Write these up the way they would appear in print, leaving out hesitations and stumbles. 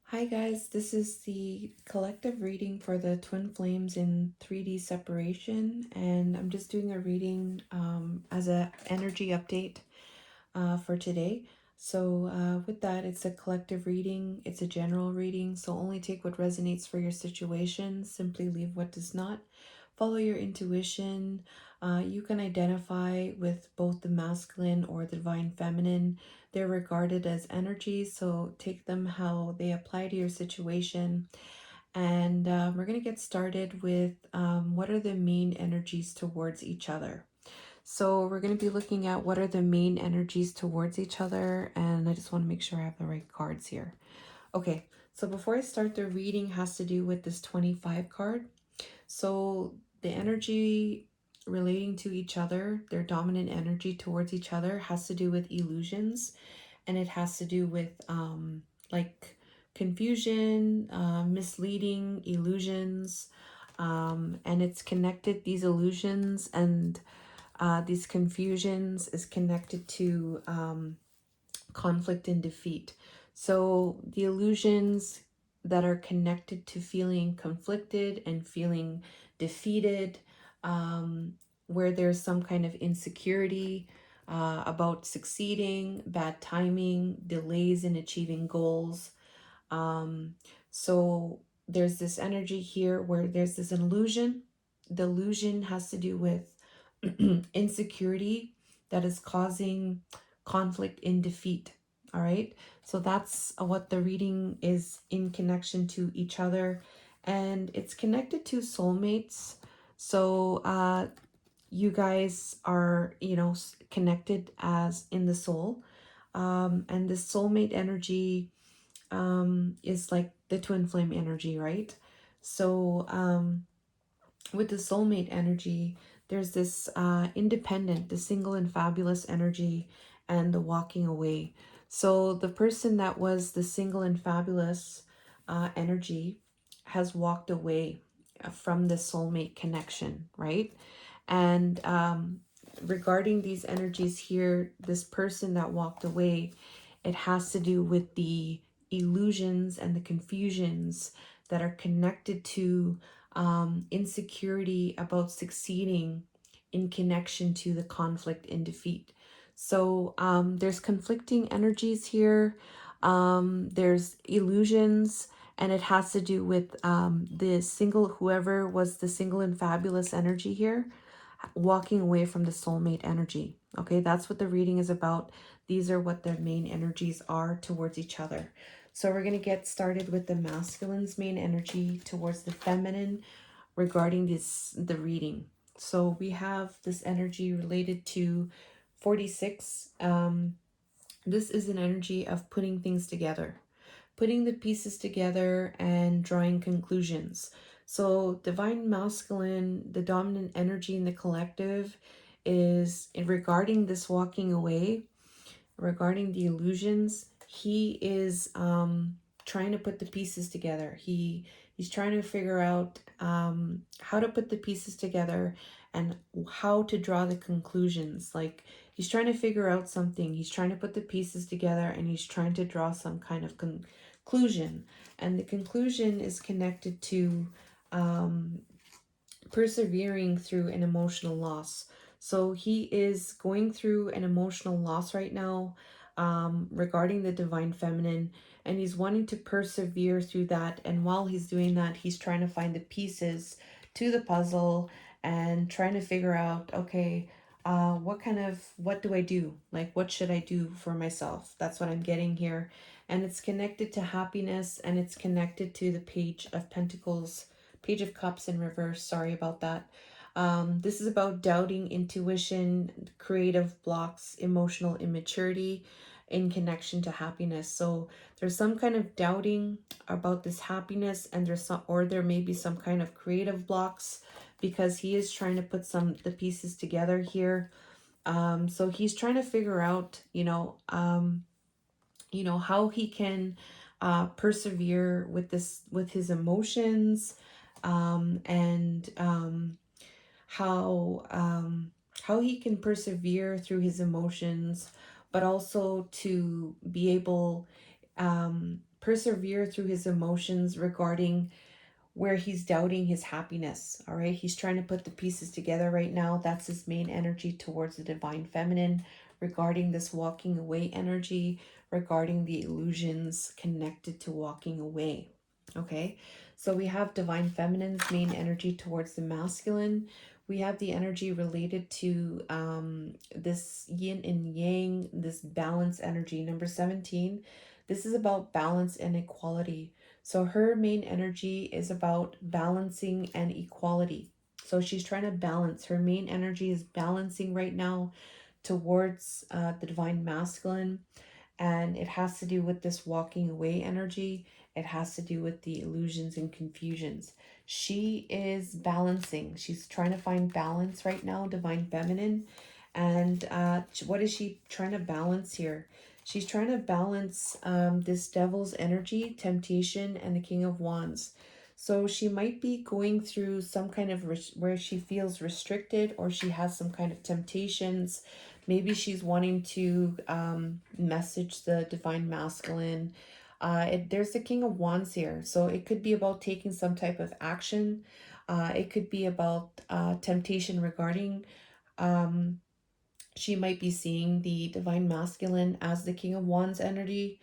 Hi guys, this is the collective reading for the twin flames in 3D separation, and I'm just doing a reading as a energy update for today. So with that, it's a collective reading, it's a general reading, so only take what resonates for your situation, simply leave what does not. Follow your intuition. You can identify with both the masculine or the divine feminine. They're regarded as energies, so take them how they apply to your situation. And we're going to get started with what are the main energies towards each other. So we're going to be looking at what are the main energies towards each other, and I just want to make sure I have the right cards here. Okay, so before I start, the reading has to do with this 25 card. So the energy relating to each other, their dominant energy towards each other, has to do with illusions, and it has to do with like confusion, misleading illusions, and it's connected, these illusions and these confusions is connected to conflict and defeat. So the illusions that are connected to feeling conflicted and feeling defeated, where there's some kind of insecurity about succeeding, bad timing, delays in achieving goals. Um, so there's this energy here where there's this illusion. The illusion has to do with insecurity that is causing conflict in defeat. All right. So that's what the reading is in connection to each other. And it's connected to soulmates. So you guys are, connected as in the soul. And the soulmate energy is like the twin flame energy, right? So with the soulmate energy, there's this independent, the single and fabulous energy, and the walking away. So the person that was the single and fabulous energy has walked away from the soulmate connection, right? And regarding these energies here, this person that walked away, it has to do with the illusions and the confusions that are connected to insecurity about succeeding in connection to the conflict and defeat. So there's conflicting energies here. There's illusions, and it has to do with the single, whoever was the single and fabulous energy here, walking away from the soulmate energy. Okay, that's what the reading is about. These are what their main energies are towards each other. So we're going to get started with the masculine's main energy towards the feminine regarding the reading. So we have this energy related to 46. This is an energy of putting things together, putting the pieces together and drawing conclusions. So divine masculine, the dominant energy in the collective, is in regarding this walking away, regarding the illusions. He is trying to put the pieces together. He's trying to figure out how to put the pieces together and how to draw the conclusions. Like he's trying to figure out something. He's trying to put the pieces together and he's trying to draw some kind of conclusion. And the conclusion is connected to persevering through an emotional loss. So he is going through an emotional loss right now regarding the divine feminine, and he's wanting to persevere through that. And while he's doing that, he's trying to find the pieces to the puzzle and trying to figure out, okay, what do I do? Like, what should I do for myself? That's what I'm getting here. And it's connected to happiness, and it's connected to the Page of Pentacles, Page of Cups in reverse. Sorry about that. This is about doubting, intuition, creative blocks, emotional immaturity in connection to happiness. So there's some kind of doubting about this happiness, and there may be some kind of creative blocks because he is trying to put the pieces together here. So he's trying to figure out, how he can persevere with his emotions, and how he can persevere through his emotions, but also to be able persevere through his emotions regarding where he's doubting his happiness. All right, he's trying to put the pieces together right now. That's his main energy towards the divine feminine regarding this walking away energy, regarding the illusions connected to walking away. Okay, so we have divine feminine's main energy towards the masculine. We have the energy related to this yin and yang, this balance energy. Number 17, this is about balance and equality. So her main energy is about balancing and equality. So she's trying to balance. Her main energy is balancing right now towards the divine masculine, and it has to do with this walking away energy. It has to do with the illusions and confusions. She is balancing. She's trying to find balance right now, divine feminine. And what is she trying to balance here? She's trying to balance this devil's energy, temptation, and the king of wands. So she might be going through some kind of where she feels restricted, or she has some kind of temptations. Maybe she's wanting to message the divine masculine. There's the king of wands here. So it could be about taking some type of action. It could be about temptation regarding um, she might be seeing the divine masculine as the king of wands energy,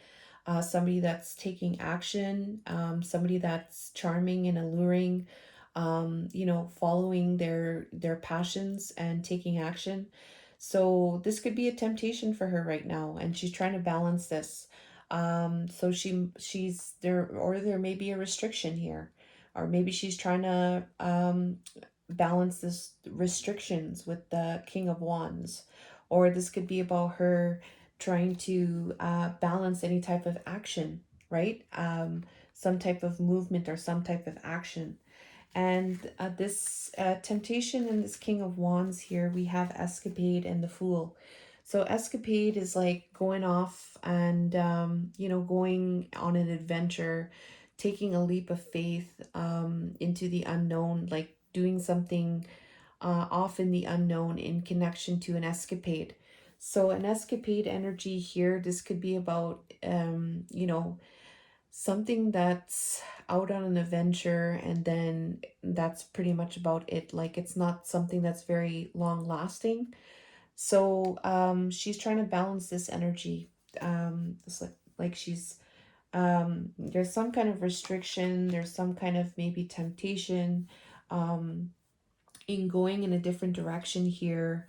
somebody that's taking action, somebody that's charming and alluring, following their passions and taking action. So this could be a temptation for her right now, and she's trying to balance this. So she's there, or there may be a restriction here, or maybe she's trying to balance this restrictions with the king of wands, or this could be about her trying to balance any type of action, right? Some type of movement or some type of action. And this temptation in this king of wands here, we have escapade and the fool. So escapade is like going off and going on an adventure, taking a leap of faith into the unknown, like doing something off in the unknown in connection to an escapade. So an escapade energy here, this could be about something that's out on an adventure, and then that's pretty much about it. Like it's not something that's very long lasting. So she's trying to balance this energy. It's like she's there's some kind of restriction, there's some kind of maybe temptation um in going in a different direction here,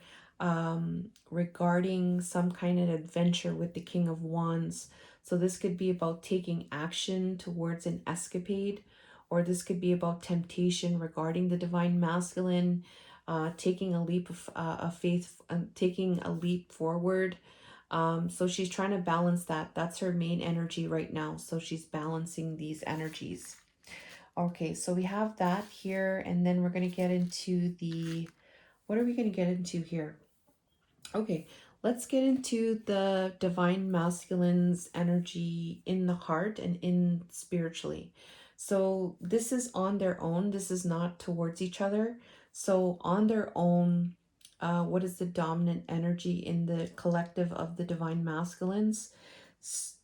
regarding some kind of adventure with the king of wands. So this could be about taking action towards an escapade, or this could be about temptation regarding the divine masculine, taking a leap of faith, taking a leap forward. So she's trying to balance that. That's her main energy right now. So she's balancing these energies. Okay, so we have that here, and then we're going to get into what are we going to get into here? Okay, let's get into the divine masculine's energy in the heart and in spiritually. So this is on their own. This is not towards each other. So on their own, what is the dominant energy in the collective of the divine masculines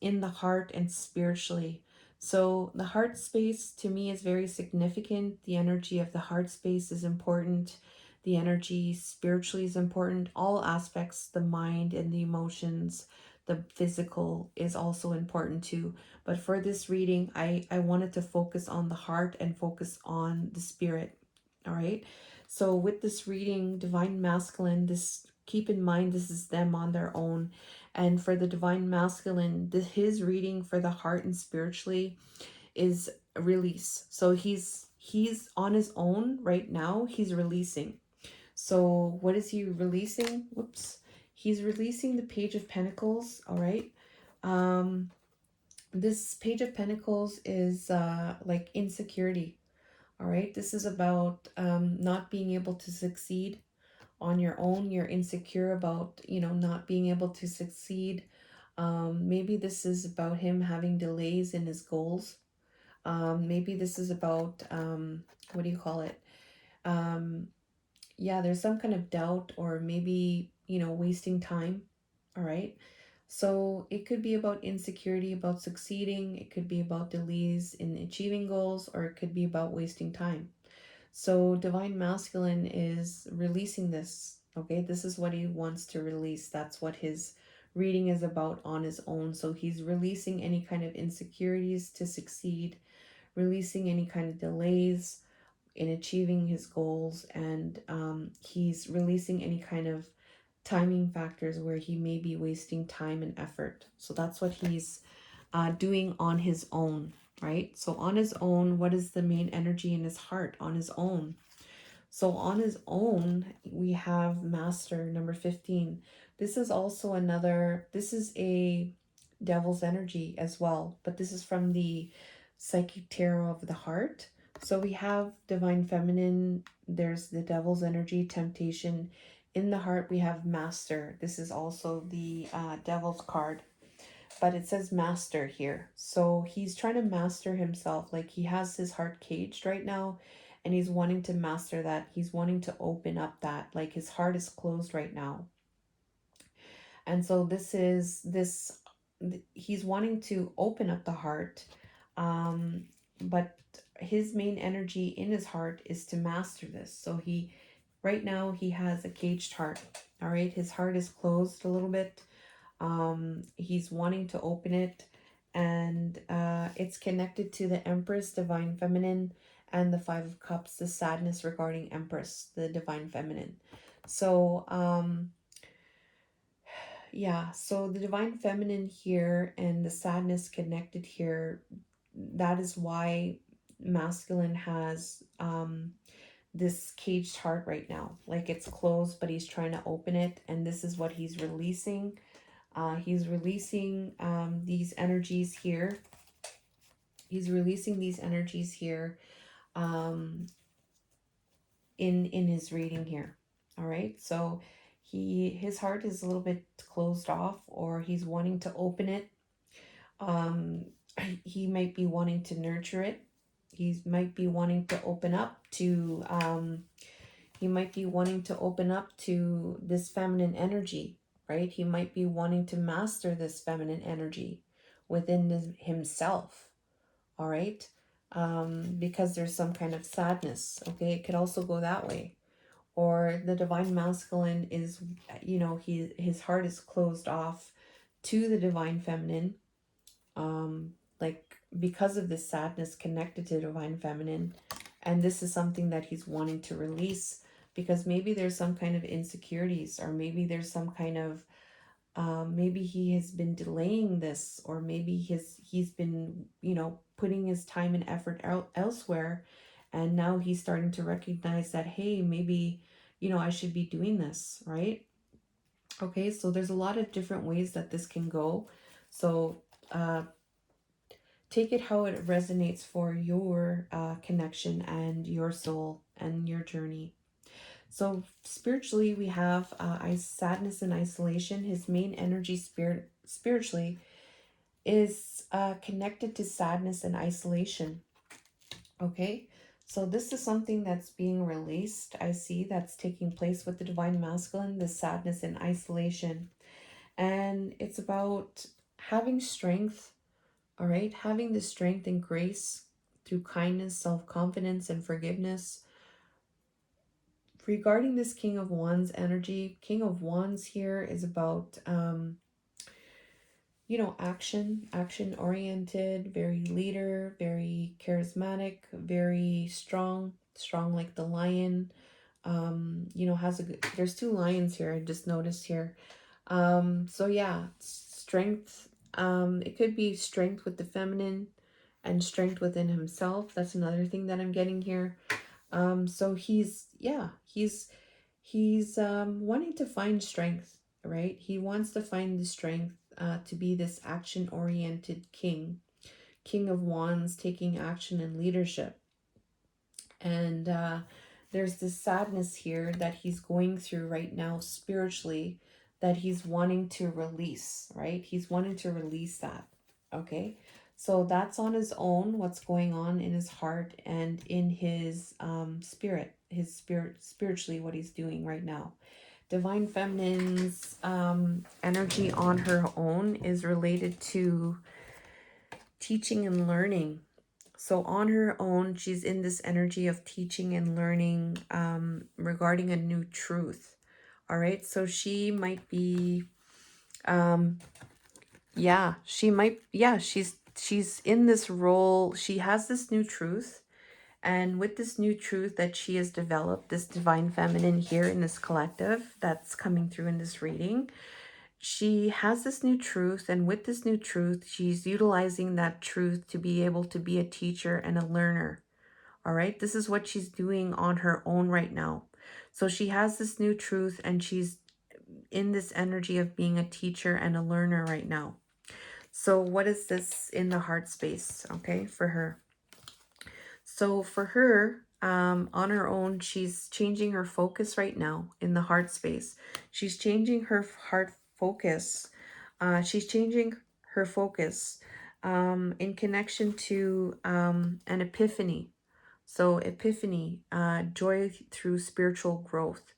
in the heart and spiritually? So the heart space to me is very significant. The energy of the heart space is important. The energy spiritually is important. All aspects, the mind and the emotions, the physical is also important too. But for this reading, I wanted to focus on the heart and focus on the spirit. All right. So with this reading, divine masculine, this keep in mind this is them on their own. And for the divine masculine, his reading for the heart and spiritually is release. So he's on his own right now. He's releasing. So what is he releasing? Whoops. He's releasing the Page of Pentacles, all right? This Page of Pentacles is like insecurity, all right? This is about not being able to succeed on your own. You're insecure about, not being able to succeed. Maybe this is about him having delays in his goals. Maybe this is about, what do you call it? Yeah, there's some kind of doubt, or maybe, wasting time. All right. So it could be about insecurity about succeeding, it could be about delays in achieving goals, or it could be about wasting time. So divine masculine is releasing this. Okay, this is what he wants to release. That's what his reading is about on his own. So he's releasing any kind of insecurities to succeed, releasing any kind of delays in achieving his goals, and he's releasing any kind of timing factors where he may be wasting time and effort. So that's what he's doing on his own, right? So on his own, what is the main energy in his heart on his own? So on his own, we have Master number 15. This is also another, this is a devil's energy as well, but this is from the Psychic Tarot of the Heart. So we have Divine Feminine, there's the devil's energy, temptation. In the heart, we have Master. This is also the devil's card, but it says master here. So he's trying to master himself. Like he has his heart caged right now and he's wanting to master that. He's wanting to open up that. Like his heart is closed right now. And so he's wanting to open up the heart. But his main energy in his heart is to master this. So right now he has a caged heart. All right. His heart is closed a little bit. He's wanting to open it, and it's connected to the Empress, Divine Feminine, and the Five of Cups, the sadness regarding Empress, the Divine Feminine. So yeah, so the Divine Feminine here and the sadness connected here, that is why masculine has this caged heart right now. Like it's closed, but he's trying to open it, and this is what he's releasing. He's releasing these energies here. He's releasing these energies here um, in his reading here. All right. So his heart is a little bit closed off, or he's wanting to open it. Um, he might be wanting to nurture it. He might be wanting to open up to. He might be wanting to open up to this feminine energy, right? He might be wanting to master this feminine energy within himself, all right? Because there's some kind of sadness, okay? It could also go that way. Or the divine masculine is, his heart is closed off to the divine feminine, like because of this sadness connected to divine feminine, and this is something that he's wanting to release because maybe there's some kind of insecurities, or maybe there's some kind of maybe he has been delaying this, or maybe he's been putting his time and effort out elsewhere, and now he's starting to recognize that, hey, maybe I should be doing this, right? Okay, so there's a lot of different ways that this can go. So take it how it resonates for your connection and your soul and your journey. So spiritually, we have sadness and isolation. His main energy spiritually is connected to sadness and isolation. Okay, so this is something that's being released. I see that's taking place with the divine masculine, the sadness and isolation, and it's about having strength. All right, having the strength and grace through kindness, self-confidence, and forgiveness. Regarding this King of Wands energy, King of Wands here is about, action oriented, very leader, very charismatic, very strong like the lion. Has a good, there's two lions here, I just noticed here. So yeah, strength. It could be strength with the feminine and strength within himself. That's another thing that I'm getting here. So he's wanting to find strength, right? He wants to find the strength to be this action-oriented king of wands, taking action and leadership. And there's this sadness here that he's going through right now spiritually, that he's wanting to release, right? He's wanting to release that. Okay, so that's on his own, what's going on in his heart and in his spirit spiritually, what he's doing right now. Divine Feminine's energy on her own is related to teaching and learning. So on her own, she's in this energy of teaching and learning regarding a new truth. All right. So she might be, yeah, she might, yeah, she's in this role. She has this new truth. And with this new truth that she has developed, this divine feminine here in this collective that's coming through in this reading, she has this new truth. And with this new truth, she's utilizing that truth to be able to be a teacher and a learner. All right. This is what she's doing on her own right now. So she has this new truth and she's in this energy of being a teacher and a learner right now. So what is this in the heart space, okay, for her? So for her, on her own, she's changing her focus right now in the heart space. She's changing her heart focus. She's changing her focus in connection to an epiphany. So epiphany, joy through spiritual growth,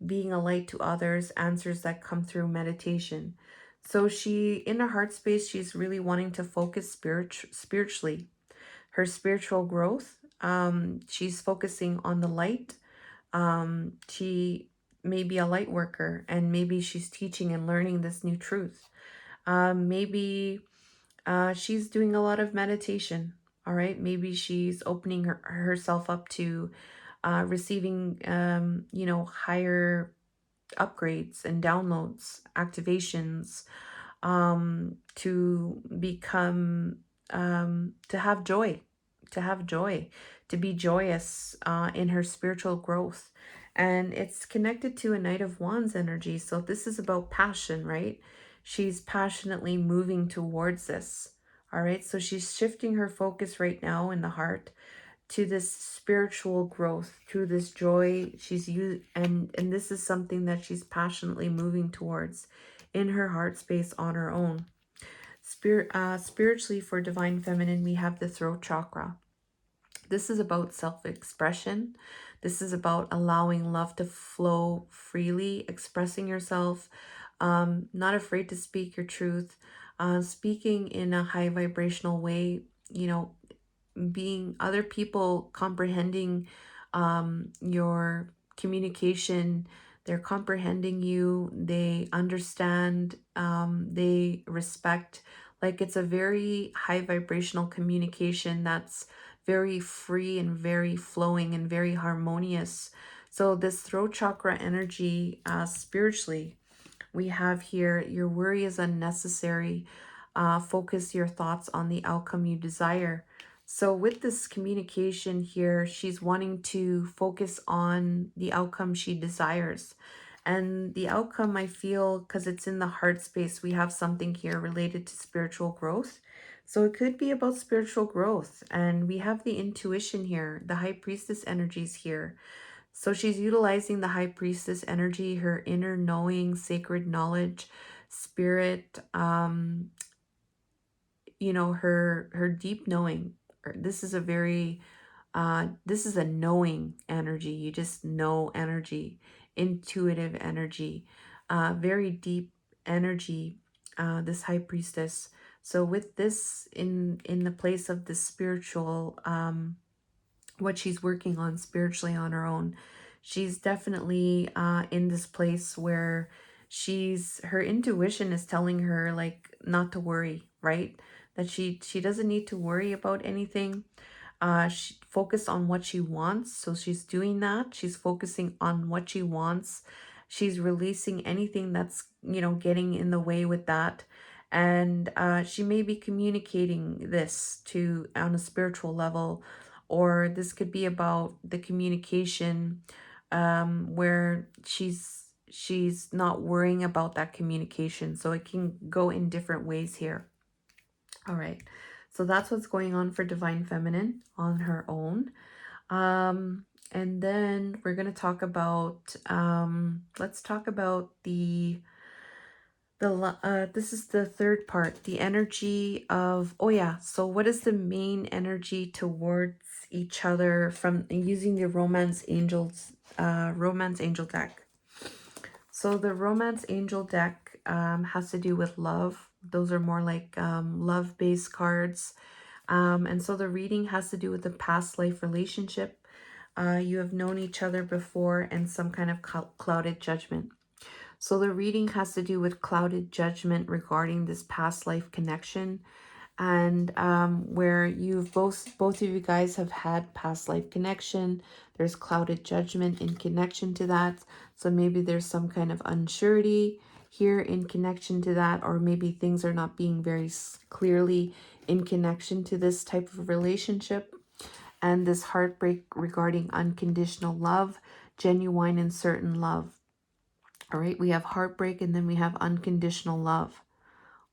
being a light to others, answers that come through meditation. So she, in her heart space, she's really wanting to focus spiritually, her spiritual growth. She's focusing on the light. She may be a light worker and maybe she's teaching and learning this new truth. Maybe she's doing a lot of meditation. All right. Maybe she's opening herself up to receiving, higher upgrades and downloads, activations, to become, to have joy, to have joy, to be joyous in her spiritual growth. And it's connected to a Knight of Wands energy. So this is about passion, right? She's passionately moving towards this. All right. So she's shifting her focus right now in the heart to this spiritual growth, to this joy she's used, and this is something that she's passionately moving towards in her heart space on her own. Spiritually, for divine feminine, we have the throat chakra. This is about self-expression. This is about allowing love to flow freely, expressing yourself, not afraid to speak your truth, speaking in a high vibrational way, being other people comprehending your communication. They're comprehending you, they understand, they respect. Like, it's a very high vibrational communication that's very free and very flowing and very harmonious. So this throat chakra energy, spiritually, we have here, your worry is unnecessary. Focus your thoughts on the outcome you desire. So with this communication here, she's wanting to focus on the outcome she desires. And the outcome, I feel, because it's in the heart space, we have something here related to spiritual growth. So it could be about spiritual growth. And we have the intuition here, the high priestess energies here. So she's utilizing the high priestess energy, her inner knowing, sacred knowledge, spirit, her deep knowing. This is a very, this is a knowing energy. You just know energy, intuitive energy, very deep energy, this high priestess. So with this in the place of the spiritual, what she's working on spiritually on her own, she's definitely in this place where her intuition is telling her, like, not to worry, right? That she doesn't need to worry about anything. She focused on what she wants, so she's doing that. She's focusing on what she wants. She's releasing anything that's getting in the way with that. And she may be communicating this to on a spiritual level, or this could be about the communication, where she's not worrying about that communication. So it can go in different ways here. All right. So that's what's going on for divine feminine on her own. And then we're going to talk about, let's talk about this is the third part, the energy of, oh yeah, so what is the main energy towards each other from using the romance angel deck. So the Romance Angel deck has to do with love. Those are more like love-based cards. And so the reading has to do with the past life relationship. You have known each other before and some kind of clouded judgment. So the reading has to do with clouded judgment regarding this past life connection, and where you've both of you guys have had past life connection. There's clouded judgment in connection to that. So maybe there's some kind of unsurety here in connection to that, or maybe things are not being very clearly in connection to this type of relationship. And this heartbreak regarding unconditional love, genuine and certain love. All right, we have heartbreak and then we have unconditional love.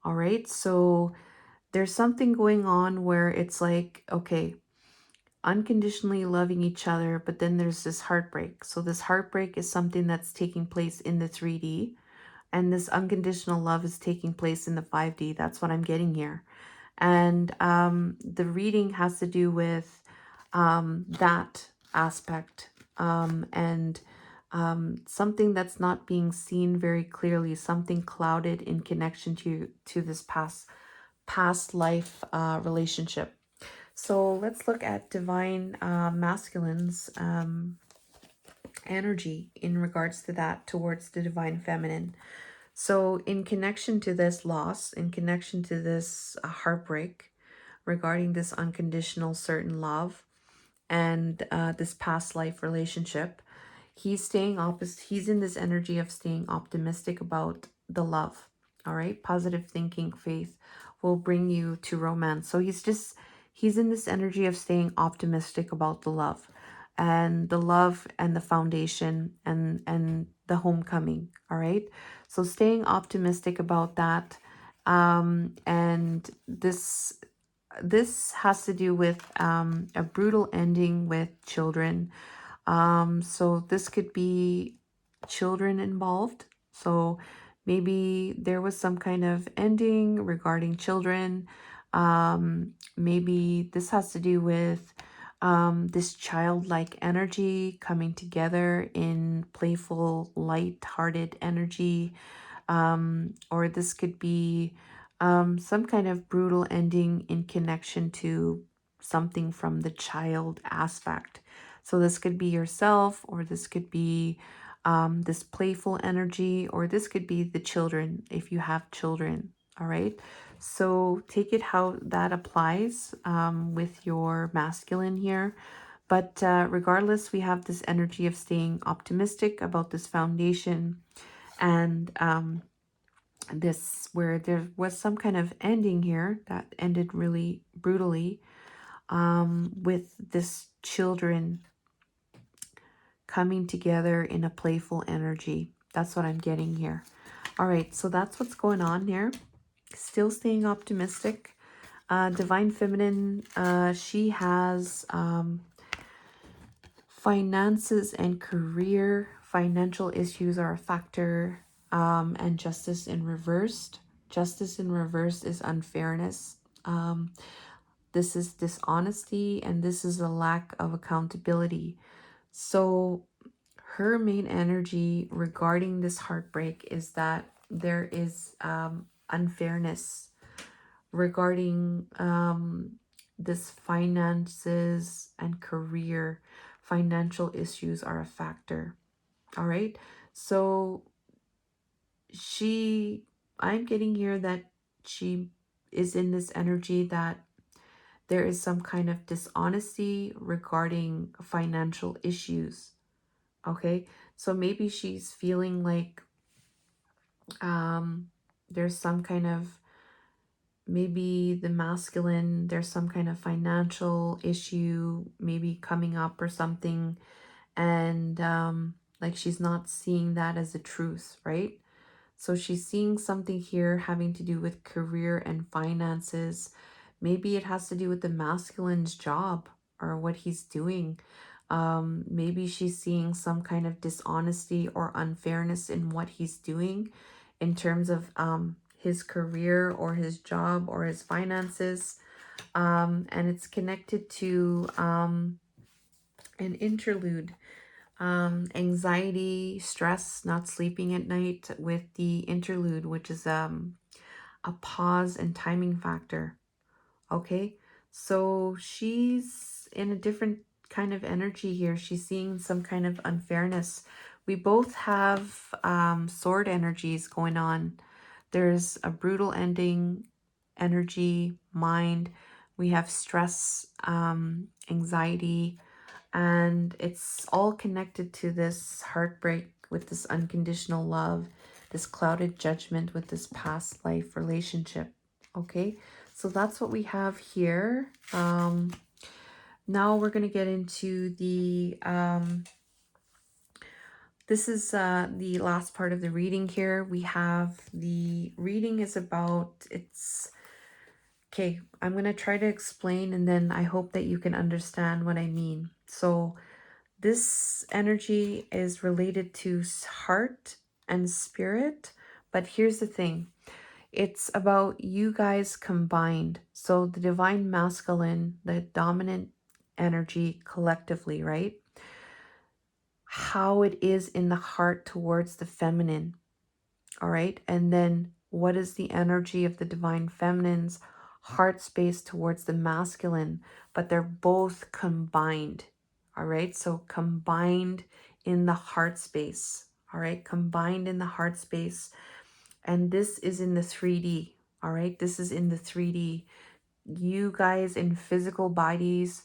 All right, so there's something going on where it's like, okay, unconditionally loving each other, but then there's this heartbreak. So this heartbreak is something that's taking place in the 3D, and this unconditional love is taking place in the 5D. That's what I'm getting here. And the reading has to do with that aspect, and something that's not being seen very clearly, something clouded in connection to this past life relationship. So let's look at divine masculine's energy in regards to that towards the divine feminine. So in connection to this loss, in connection to this heartbreak regarding this unconditional certain love, and this past life relationship, he's staying opposite. He's in this energy of staying optimistic about the love. All right, positive thinking, faith will bring you to romance. So he's in this energy of staying optimistic about the love, and the love and the foundation and the homecoming. All right, so staying optimistic about that. And this has to do with a brutal ending with children. So this could be children involved. So maybe there was some kind of ending regarding children. Maybe this has to do with this childlike energy coming together in playful, light-hearted energy. Or this could be some kind of brutal ending in connection to something from the child aspect. So this could be yourself, or this could be this playful energy, or this could be the children if you have children. All right. So take it how that applies with your masculine here. But regardless, we have this energy of staying optimistic about this foundation, and this where there was some kind of ending here that ended really brutally, with this children coming together in a playful energy. That's what I'm getting here. All right, so that's what's going on here. Still staying optimistic. Divine Feminine, she has finances and career. Financial issues are a factor, and justice in reversed. Justice in reverse is unfairness. This is dishonesty, and this is a lack of accountability. So her main energy regarding this heartbreak is that there is unfairness regarding this finances and career. Financial issues are a factor. All right, so I'm getting here that she is in this energy that there is some kind of dishonesty regarding financial issues. Okay, so maybe she's feeling like there's some kind of, maybe the masculine, there's some kind of financial issue maybe coming up or something, and like she's not seeing that as a truth, right? So she's seeing something here having to do with career and finances. Maybe it has to do with the masculine's job or what he's doing. Maybe she's seeing some kind of dishonesty or unfairness in what he's doing in terms of his career or his job or his finances. And it's connected to an interlude anxiety, stress, not sleeping at night with the interlude, which is a pause and timing factor. Okay, so she's in a different kind of energy here. She's seeing some kind of unfairness. We both have sword energies going on. There's a brutal ending energy, mind. We have stress, anxiety, and it's all connected to this heartbreak with this unconditional love, this clouded judgment with this past life relationship. Okay, so that's what we have here. Now we're going to get into the this is the last part of the reading here. We have the reading is about it's okay. I'm going to try to explain, and then I hope that you can understand what I mean. So this energy is related to heart and spirit, but here's the thing. It's about you guys combined. So the divine masculine, the dominant energy collectively, right? How it is in the heart towards the feminine, all right? And then what is the energy of the divine feminine's heart space towards the masculine? But they're both combined, all right? So combined in the heart space, all right? Combined in the heart space. And this is in the 3D, all right? This is in the 3D. You guys in physical bodies,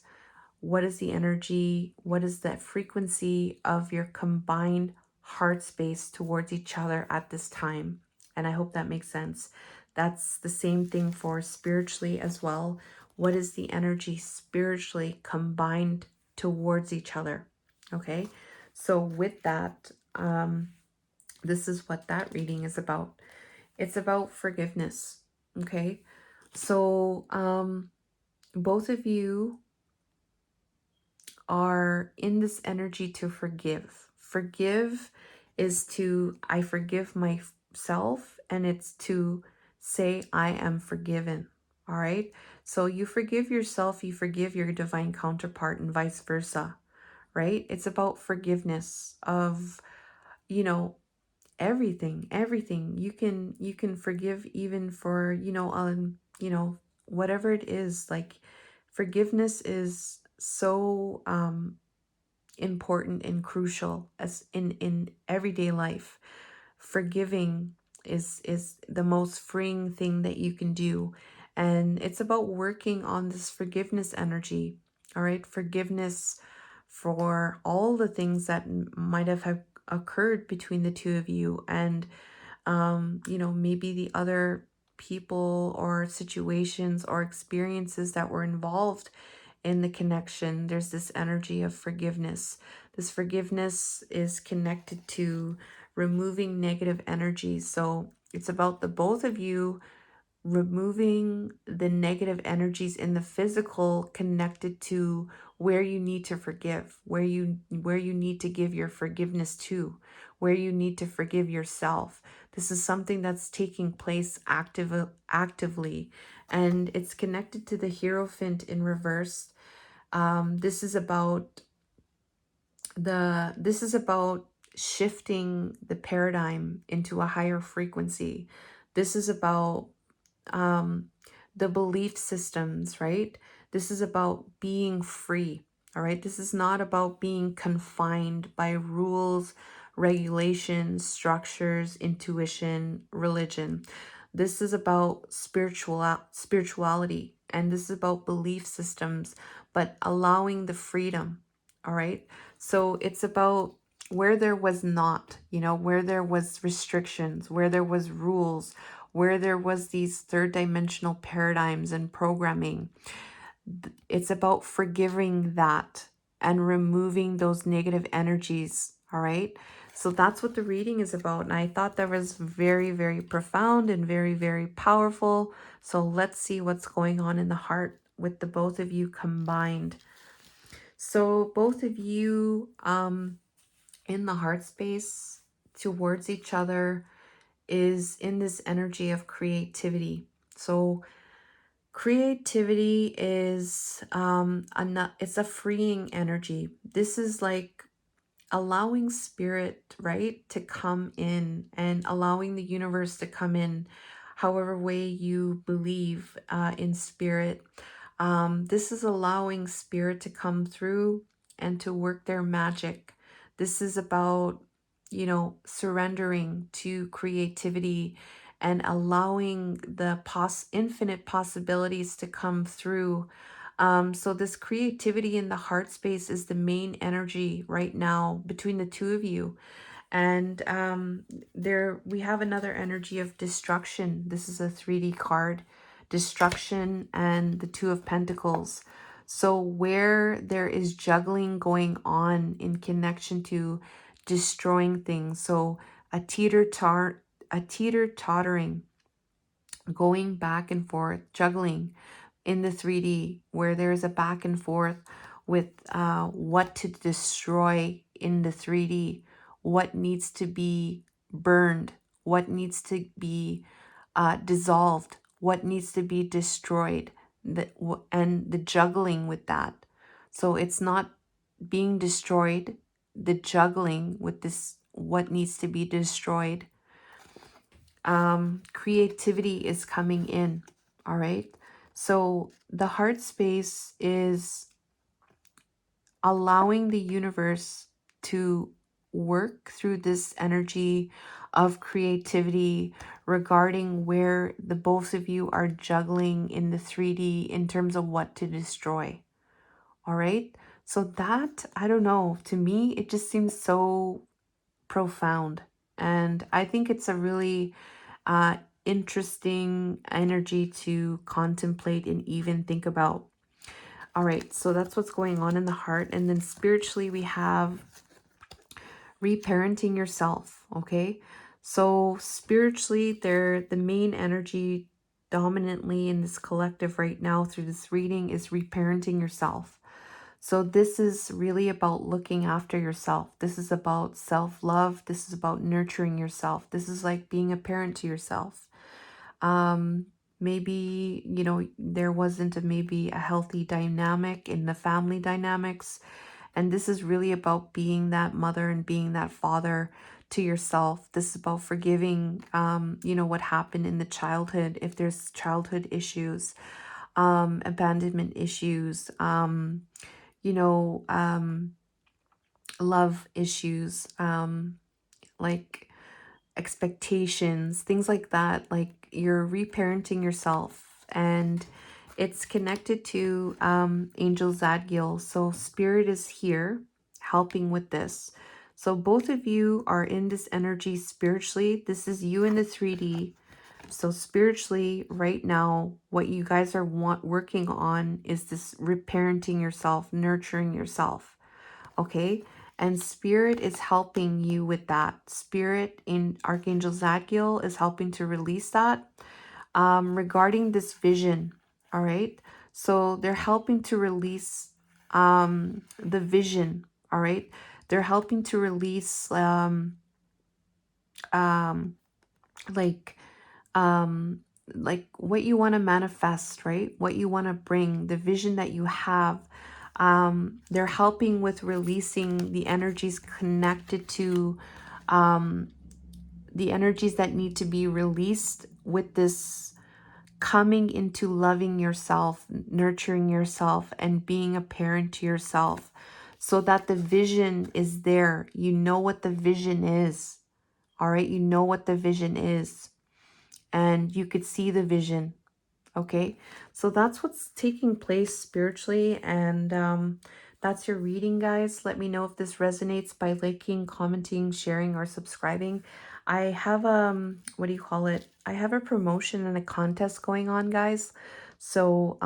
what is the energy? What is the frequency of your combined heart space towards each other at this time? And I hope that makes sense. That's the same thing for spiritually as well. What is the energy spiritually combined towards each other? Okay, so with that, this is what that reading is about. It's about forgiveness. Okay, so both of you are in this energy to forgive. Forgive is to, I forgive myself, and it's to say, I am forgiven. All right. So you forgive yourself, you forgive your divine counterpart, and vice versa. Right. It's about forgiveness of, you know, everything. You can forgive even for, whatever it is. Like forgiveness is so important and crucial as in everyday life. Forgiving is the most freeing thing that you can do, and it's about working on this forgiveness energy. All right, forgiveness for all the things that might have occurred between the two of you, and maybe the other people or situations or experiences that were involved in the connection. There's this energy of forgiveness. This forgiveness is connected to removing negative energies. So it's about the both of you removing the negative energies in the physical connected to where you need to forgive, where you need to give your forgiveness to, where you need to forgive yourself. This is something that's taking place actively, and it's connected to the Hierophant in reverse. This is about shifting the paradigm into a higher frequency. This is about um, the belief systems, right? This is about being free, all right? This is not about being confined by rules, regulations, structures, intuition, religion. This is about spirituality, and this is about belief systems, but allowing the freedom, all right? So it's about where there was not, where there was restrictions, where there was rules, where there was these third dimensional paradigms and programming. It's about forgiving that and removing those negative energies. All right. So that's what the reading is about. And I thought that was very, very profound and very, very powerful. So let's see what's going on in the heart with the both of you combined. So both of you in the heart space towards each other is in this energy of creativity. So creativity is it's a freeing energy. This is like allowing spirit, right, to come in and allowing the universe to come in however way you believe in spirit. This is allowing spirit to come through and to work their magic. This is about, surrendering to creativity and allowing the infinite possibilities to come through. So this creativity in the heart space is the main energy right now between the two of you. And there we have another energy of destruction. This is a 3D card, destruction and the Two of Pentacles. So where there is juggling going on in connection to destroying things, so a teeter-tottering, going back and forth, juggling in the 3D, where there's a back and forth with what to destroy in the 3D, what needs to be burned, what needs to be dissolved, what needs to be destroyed, and the juggling with that. So it's not being destroyed, the juggling with this, what needs to be destroyed. Creativity is coming in. All right. So the heart space is allowing the universe to work through this energy of creativity regarding where the both of you are juggling in the 3D in terms of what to destroy. All right. So that, I don't know, to me, it just seems so profound. And I think it's a really interesting energy to contemplate and even think about. All right, so that's what's going on in the heart. And then spiritually, we have reparenting yourself. Okay, so spiritually, they're the main energy dominantly in this collective right now through this reading is reparenting yourself. So this is really about looking after yourself. This is about self-love. This is about nurturing yourself. This is like being a parent to yourself. Maybe, there wasn't maybe a healthy dynamic in the family dynamics. And this is really about being that mother and being that father to yourself. This is about forgiving, what happened in the childhood, if there's childhood issues, abandonment issues, you know, um, love issues, like expectations, things like that. Like you're reparenting yourself, and it's connected to Angel Zadgil. So Spirit is here helping with this. So both of you are in this energy spiritually. This is you in the 3D. So spiritually, right now, what you guys are working on is this reparenting yourself, nurturing yourself. Okay, and Spirit is helping you with that. Spirit in Archangel Zadkiel is helping to release that regarding this vision. All right, so they're helping to release the vision. All right, they're helping to release um, like um like what you want to manifest, right? What you want to bring, the vision that you have. They're helping with releasing the energies connected to the energies that need to be released with this coming into loving yourself, nurturing yourself, and being a parent to yourself, so that the vision is there. You know what the vision is. All right, you know what the vision is, and you could see the vision. Okay, so that's what's taking place spiritually, and that's your reading, guys. Let me know if this resonates by liking, commenting, sharing, or subscribing. I have what do you call it? I have a promotion and a contest going on, guys. So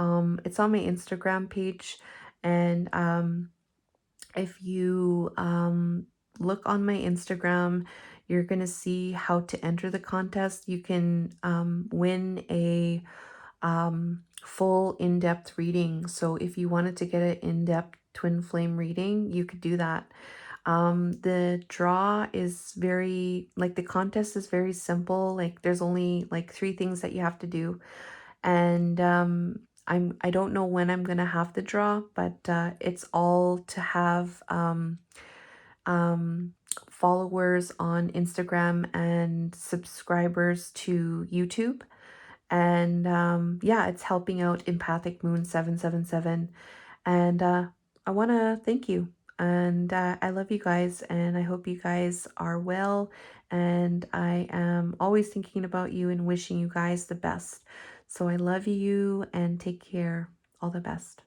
it's on my Instagram page, and if you look on my Instagram, you're gonna see how to enter the contest. You can win a full in-depth reading. So if you wanted to get an in-depth twin flame reading, you could do that. The draw is very, like, the contest is very simple. Like there's only like 3 things that you have to do. And I don't know when I'm gonna have the draw, but it's all to have followers on Instagram and subscribers to YouTube. And yeah, it's helping out Empathic Moon 777. And I want to thank you. And I love you guys. And I hope you guys are well. And I am always thinking about you and wishing you guys the best. So I love you and take care. All the best.